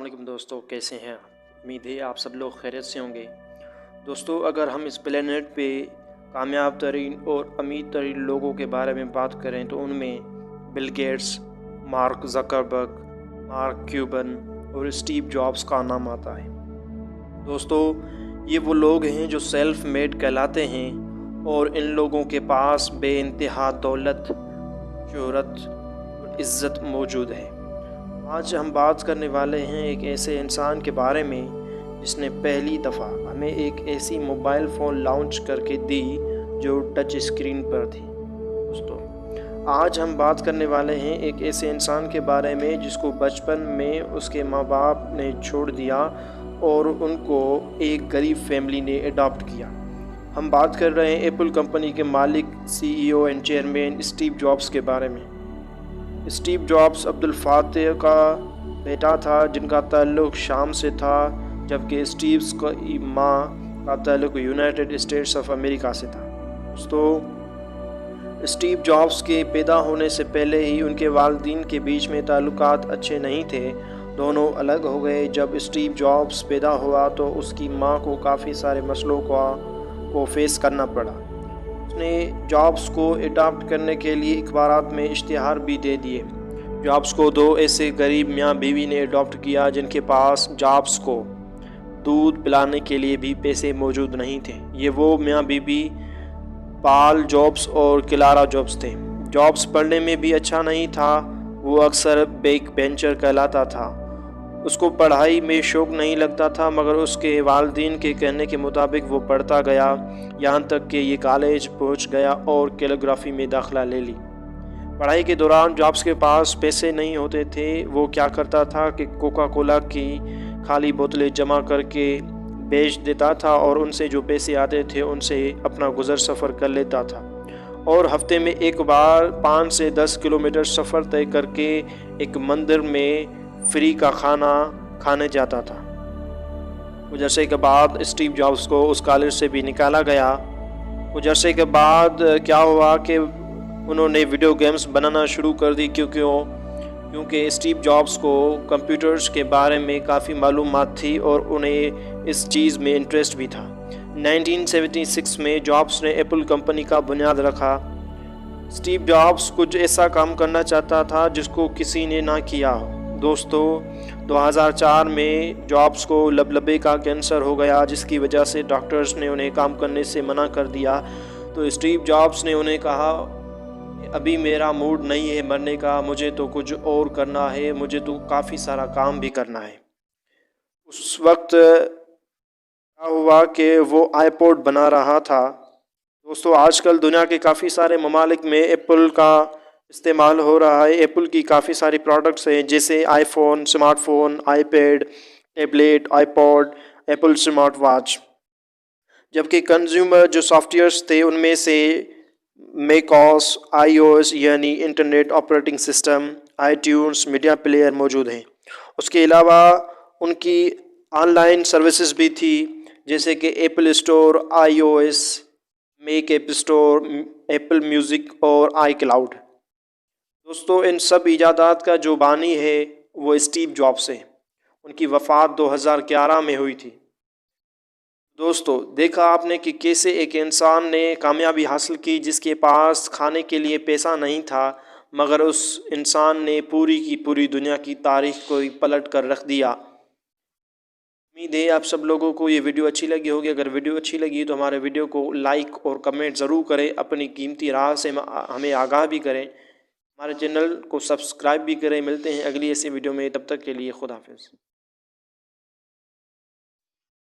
علیکم دوستو، کیسے ہیں؟ امید ہے آپ سب لوگ خیریت سے ہوں گے۔ دوستو، اگر ہم اس پلینٹ پہ کامیاب ترین اور امیر ترین لوگوں کے بارے میں بات کریں تو ان میں Bill Gates, Mark Zuckerberg, Mark Cuban اور اسٹیو جابس کا نام آتا ہے۔ دوستو، یہ وہ لوگ ہیں جو سیلف میڈ کہلاتے ہیں اور ان لوگوں کے پاس بے انتہا دولت، شہرت اور عزت موجود ہے۔ آج ہم بات کرنے والے ہیں ایک ایسے انسان کے بارے میں جس نے پہلی دفعہ ہمیں ایک ایسی موبائل فون لانچ کر کے دی جو ٹچ اسکرین پر تھی۔ دوستو، آج ہم بات کرنے والے ہیں ایک ایسے انسان کے بارے میں جس کو بچپن میں اس کے ماں باپ نے چھوڑ دیا اور ان کو ایک غریب فیملی نے اڈاپٹ کیا۔ ہم بات کر رہے ہیں ایپل کمپنی کے مالک، سی ای او اینڈ چیئرمین اسٹیو جابس کے بارے میں۔ اسٹیو جابس عبد الفاتح کا بیٹا تھا جن کا تعلق شام سے تھا، جبکہ اسٹیوز کی ماں کا تعلق یونائٹڈ اسٹیٹس آف امریکہ سے تھا۔ دوستو، اسٹیو جابس کے پیدا ہونے سے پہلے ہی ان کے والدین کے بیچ میں تعلقات اچھے نہیں تھے۔ دونوں الگ ہو گئے۔ جب اسٹیو جابس پیدا ہوا تو اس کی ماں کو کافی سارے مسئلوں کو فیس کرنا پڑا۔ اس نے جابس کو اڈاپٹ کرنے کے لیے اخبارات میں اشتہار بھی دے دیے۔ جابس کو دو ایسے غریب میاں بیوی نے اڈاپٹ کیا جن کے پاس جابس کو دودھ پلانے کے لیے بھی پیسے موجود نہیں تھے۔ یہ وہ میاں بیوی پال جابس اور کلارا جابس تھے۔ جابس پڑھنے میں بھی اچھا نہیں تھا، وہ اکثر بیک بینچر کہلاتا تھا۔ اس کو پڑھائی میں شوق نہیں لگتا تھا، مگر اس کے والدین کے کہنے کے مطابق وہ پڑھتا گیا، یہاں تک کہ یہ کالج پہنچ گیا اور کیلیگرافی میں داخلہ لے لی۔ پڑھائی کے دوران جابس کے پاس پیسے نہیں ہوتے تھے۔ وہ کیا کرتا تھا کہ کوکا کولا کی خالی بوتلیں جمع کر کے بیچ دیتا تھا اور ان سے جو پیسے آتے تھے ان سے اپنا گزر سفر کر لیتا تھا، اور ہفتے میں ایک بار 5 سے 10 کلومیٹر سفر طے کر کے ایک مندر میں فری کا کھانا کھانے جاتا تھا۔ کچھ عرصے کے بعد اسٹیو جابس کو اس کالج سے بھی نکالا گیا۔ کچھ عرصے کے بعد کیا ہوا کہ انہوں نے ویڈیو گیمز بنانا شروع کر دی کیونکہ اسٹیو جابس کو کمپیوٹرز کے بارے میں کافی معلومات تھی اور انہیں اس چیز میں انٹرسٹ بھی تھا۔ 1976 میں جابس نے ایپل کمپنی کا بنیاد رکھا۔ اسٹیو جابس کچھ ایسا کام کرنا چاہتا تھا جس کو کسی نے نہ کیا ہو۔ دوستو، 2004 میں جابس کو لبلبے کا کینسر ہو گیا، جس کی وجہ سے ڈاکٹرز نے انہیں کام کرنے سے منع کر دیا۔ تو اسٹیو جابس نے انہیں کہا، ابھی میرا موڈ نہیں ہے مرنے کا، مجھے تو کچھ اور کرنا ہے، مجھے تو کافی سارا کام بھی کرنا ہے۔ اس وقت کیا ہوا کہ وہ آئی پوڈ بنا رہا تھا۔ دوستو، آج کل دنیا کے کافی سارے ممالک میں ایپل کا استعمال ہو رہا ہے۔ ایپل کی کافی ساری پروڈکٹس ہیں جیسے iPhone, smartphone, iPad, tablet, iPod, Apple smart watch. جبکہ کنزیومر جو سافٹ ویئرس تھے ان میں سے macOS, I O S یعنی internet operating system, iTunes, media player موجود ہیں۔ اس کے علاوہ ان کی آن لائن سروسز بھی تھی جیسے کہ Apple store, I O S, Mac app store, Apple music اور آئی کلاؤڈ۔ دوستو، ان سب ایجادات کا جو بانی ہے وہ اسٹیو جابس ہے۔ ان کی وفات 2011 میں ہوئی تھی۔ دوستو، دیکھا آپ نے کہ کیسے ایک انسان نے کامیابی حاصل کی جس کے پاس کھانے کے لیے پیسہ نہیں تھا، مگر اس انسان نے پوری کی پوری دنیا کی تاریخ کو پلٹ کر رکھ دیا۔ امید ہے آپ سب لوگوں کو یہ ویڈیو اچھی لگی ہوگی۔ اگر ویڈیو اچھی لگی تو ہمارے ویڈیو کو لائک اور کمنٹ ضرور کریں، اپنی قیمتی رائے سے ہمیں آگاہ بھی کریں، ہمارے چینل کو سبسکرائب بھی کریں۔ ملتے ہیں اگلی ایسی ویڈیو میں، تب تک کے لیے خدا حافظ۔